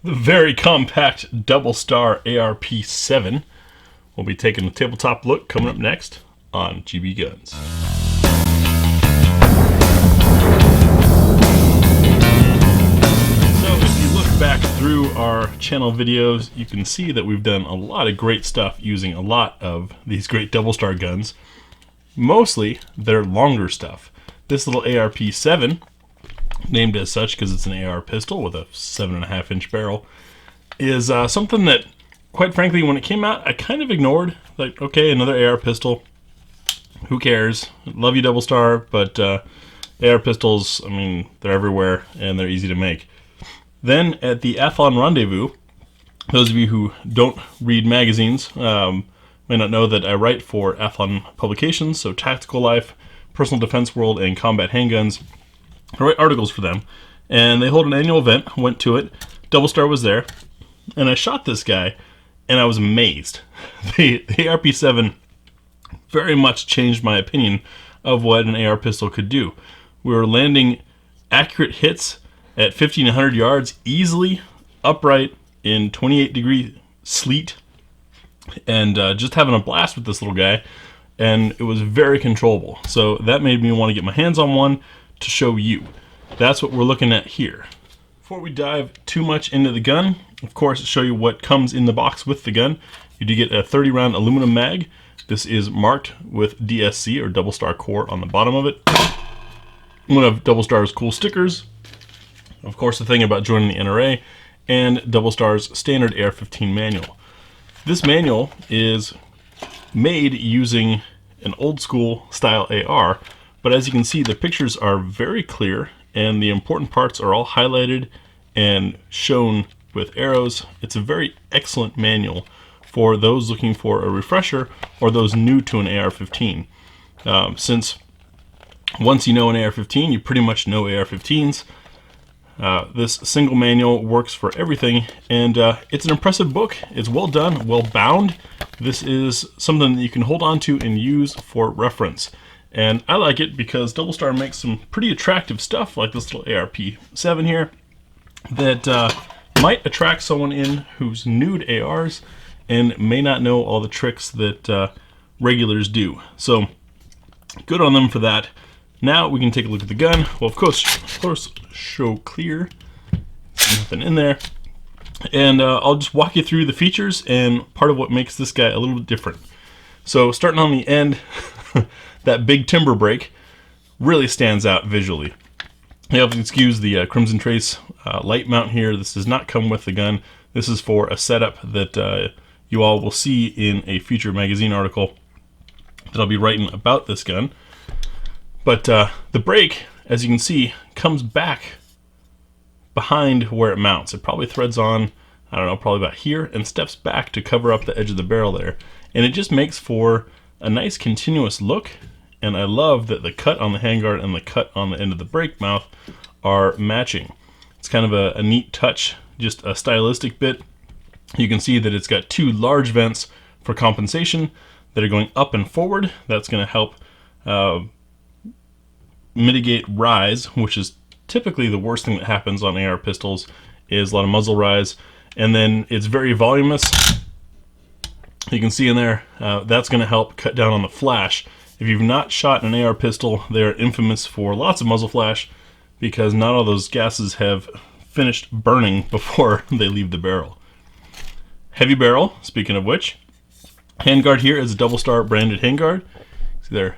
The very compact DoubleStar ARP7. We'll be taking a tabletop look coming up next on GBGuns. So if you look back through our channel videos, you can see that we've done a lot of great stuff using a lot of these great DoubleStar guns. Mostly they're longer stuff. This little ARP7, named as such because it's an AR pistol with a 7.5-inch barrel, is something that, quite frankly, when it came out, I kind of ignored. Like, okay, another AR pistol. Who cares? Love you, DoubleStar, but AR pistols, I mean, they're everywhere and they're easy to make. Then at the Athlon Rendezvous, those of you who don't read magazines may not know that I write for Athlon publications, so Tactical Life, Personal Defense World, and Combat Handguns. I write articles for them, and they hold an annual event. Went to it. DoubleStar was there, and I shot this guy, and I was amazed. The ARP7 very much changed my opinion of what an AR pistol could do. We were landing accurate hits at 50 and 100 yards easily, upright, in 28-degree sleet, and just having a blast with this little guy, and it was very controllable. So that made me want to get my hands on one to show you. That's what we're looking at here. Before we dive too much into the gun, of course, show you what comes in the box with the gun. You do get a 30-round aluminum mag. This is marked with DSC, or DoubleStar Core, on the bottom of it. One of DoubleStar's cool stickers. Of course, the thing about joining the NRA, and DoubleStar's standard AR-15 manual. This manual is made using an old school style AR, but as you can see, the pictures are very clear and the important parts are all highlighted and shown with arrows. It's a very excellent manual for those looking for a refresher or those new to an AR-15. Since once you know an AR-15, you pretty much know AR-15s. This single manual works for everything, and it's an impressive book. It's well done, well bound. This is something that you can hold on to and use for reference. And I like it because DoubleStar makes some pretty attractive stuff, like this little ARP7 here, that might attract someone in who's new to ARs and may not know all the tricks that regulars do. So good on them for that. Now we can take a look at the gun. Well, of course, show clear. Nothing in there. And I'll just walk you through the features and part of what makes this guy a little bit different. So starting on the end, that big timber break really stands out visually. You have to excuse the Crimson Trace light mount here. This does not come with the gun. This is for a setup that you all will see in a future magazine article that I'll be writing about this gun. But the break, as you can see, comes back behind where it mounts. It probably threads on, I don't know, probably about here, and steps back to cover up the edge of the barrel there. And it just makes for a nice continuous look, and I love that the cut on the handguard and the cut on the end of the break mouth are matching. It's kind of a neat touch, just a stylistic bit. You can see that it's got two large vents for compensation that are going up and forward. That's going to help mitigate rise, which is typically the worst thing that happens on AR pistols, is a lot of muzzle rise. And then it's very voluminous. You can see in there, that's going to help cut down on the flash. If you've not shot an AR pistol, they're infamous for lots of muzzle flash because not all those gases have finished burning before they leave the barrel. Heavy barrel, speaking of which. Handguard here is a DoubleStar branded handguard. See there,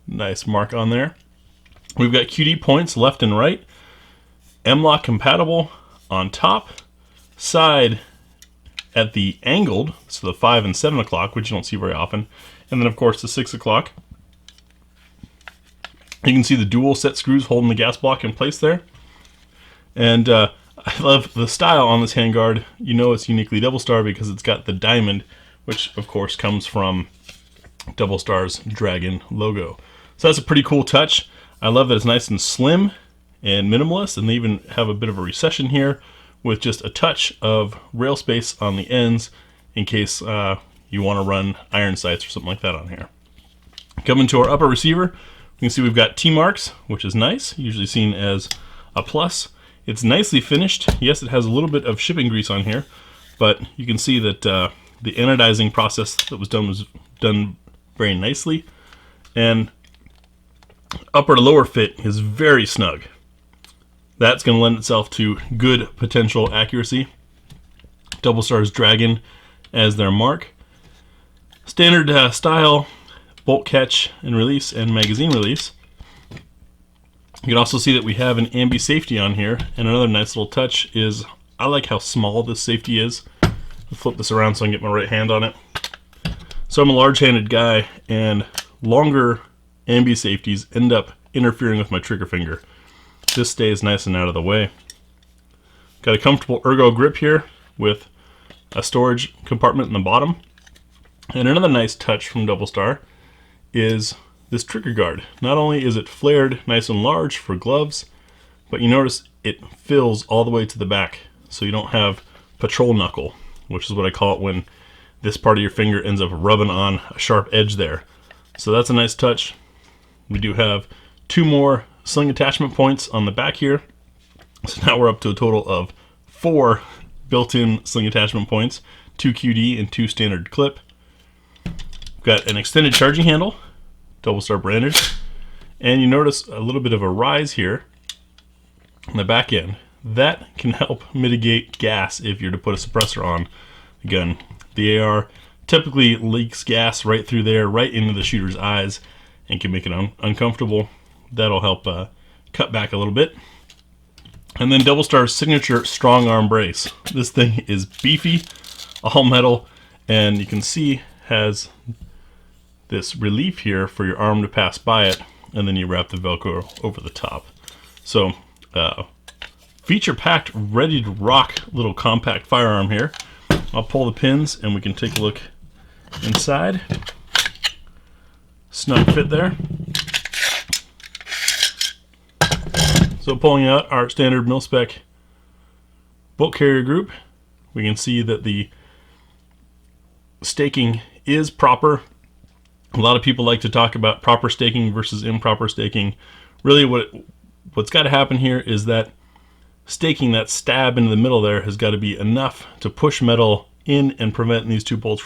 nice mark on there. We've got QD points left and right. M-LOK compatible on top. Side at the angled, so the 5 and 7 o'clock, which you don't see very often. And then, of course, the 6 o'clock. You can see the dual set screws holding the gas block in place there. And I love the style on this handguard. You know it's uniquely DoubleStar because it's got the diamond, which, of course, comes from DoubleStar's dragon logo. So that's a pretty cool touch. I love that it's nice and slim and minimalist, and they even have a bit of a recession here with just a touch of rail space on the ends in case you want to run iron sights or something like that on here. Coming to our upper receiver, you can see we've got T marks, which is nice, usually seen as a plus, It's nicely finished. Yes, it has a little bit of shipping grease on here, but you can see that the anodizing process that was done very nicely, and upper to lower fit is very snug. That's going to lend itself to good potential accuracy. DoubleStar's Dragon as their mark. Standard style bolt catch and release and magazine release. You can also see that we have an ambi safety on here, and another nice little touch is I like how small this safety is. I'll flip this around so I can get my right hand on it. So I'm a large-handed guy, and longer ambi safeties end up interfering with my trigger finger. This stays nice and out of the way. Got a comfortable ergo grip here with a storage compartment in the bottom. And another nice touch from DoubleStar is this trigger guard. Not only is it flared nice and large for gloves, but you notice it fills all the way to the back, so you don't have patrol knuckle, which is what I call it when this part of your finger ends up rubbing on a sharp edge there. So that's a nice touch. We do have 2 more sling attachment points on the back here. So now we're up to a total of 4 built-in sling attachment points, 2 QD and 2 standard clip. We've got an extended charging handle, DoubleStar branded, and you notice a little bit of a rise here on the back end. That can help mitigate gas if you're to put a suppressor on the gun. The AR typically leaks gas right through there, right into the shooter's eyes, and can make it uncomfortable. That'll help cut back a little bit. And then DoubleStar's signature strong arm brace. This thing is beefy, all metal, and you can see has this relief here for your arm to pass by it, and then you wrap the Velcro over the top. So feature-packed, ready to rock little compact firearm here. I'll pull the pins and we can take a look inside. Snug fit there. So pulling out our standard mil-spec bolt carrier group, we can see that the staking is proper. A lot of people like to talk about proper staking versus improper staking. Really what's got to happen here is that staking, that stab into the middle there, has got to be enough to push metal in and prevent these 2 bolts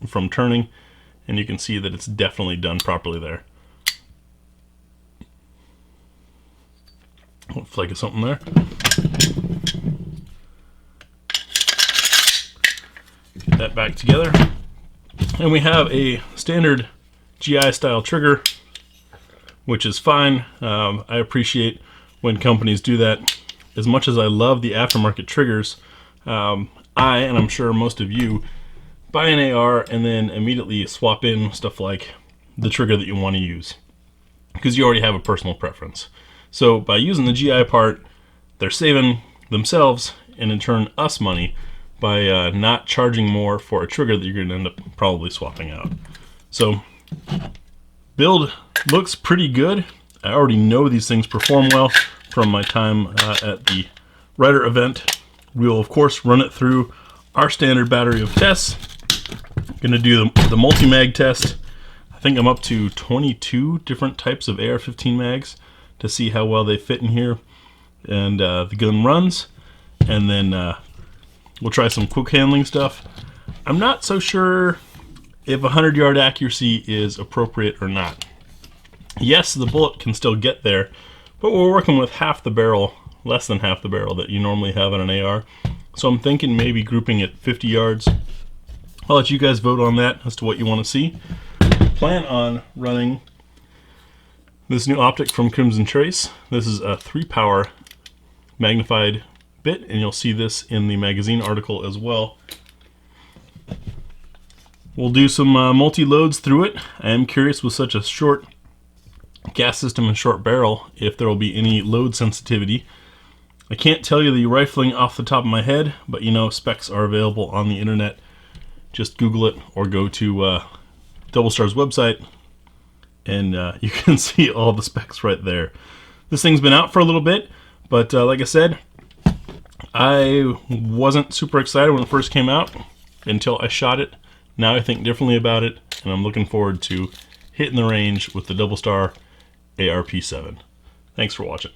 from turning, and you can see that it's definitely done properly there. Little flake of something there. Get that back together, and we have a standard GI style trigger, which is fine. I appreciate when companies do that. As much as I love the aftermarket triggers, and I'm sure most of you, buy an AR and then immediately swap in stuff like the trigger that you want to use, because you already have a personal preference. So by using the GI part, they're saving themselves and in turn us money by not charging more for a trigger that you're going to end up probably swapping out. So build looks pretty good. I already know these things perform well from my time at the Rider event. We'll of course run it through our standard battery of tests. Going to do the multi-mag test. I think I'm up to 22 different types of AR-15 mags to see how well they fit in here, and the gun runs, and then we'll try some quick handling stuff. I'm not so sure if 100-yard accuracy is appropriate or not. Yes, the bullet can still get there, but we're working with half the barrel, less than half the barrel that you normally have on an AR. So I'm thinking maybe grouping it 50 yards. I'll let you guys vote on that as to what you want to see. Plan on running this new optic from Crimson Trace. This is a 3-power magnified bit, and you'll see this in the magazine article as well. We'll do some multi-loads through it. I am curious, with such a short gas system and short barrel, if there will be any load sensitivity. I can't tell you the rifling off the top of my head, but you know, specs are available on the internet. Just Google it or go to DoubleStar's website, and you can see all the specs right there. This thing's been out for a little bit, but like I said, I wasn't super excited when it first came out until I shot it. Now I think differently about it, and I'm looking forward to hitting the range with the DoubleStar ARP7. Thanks for watching.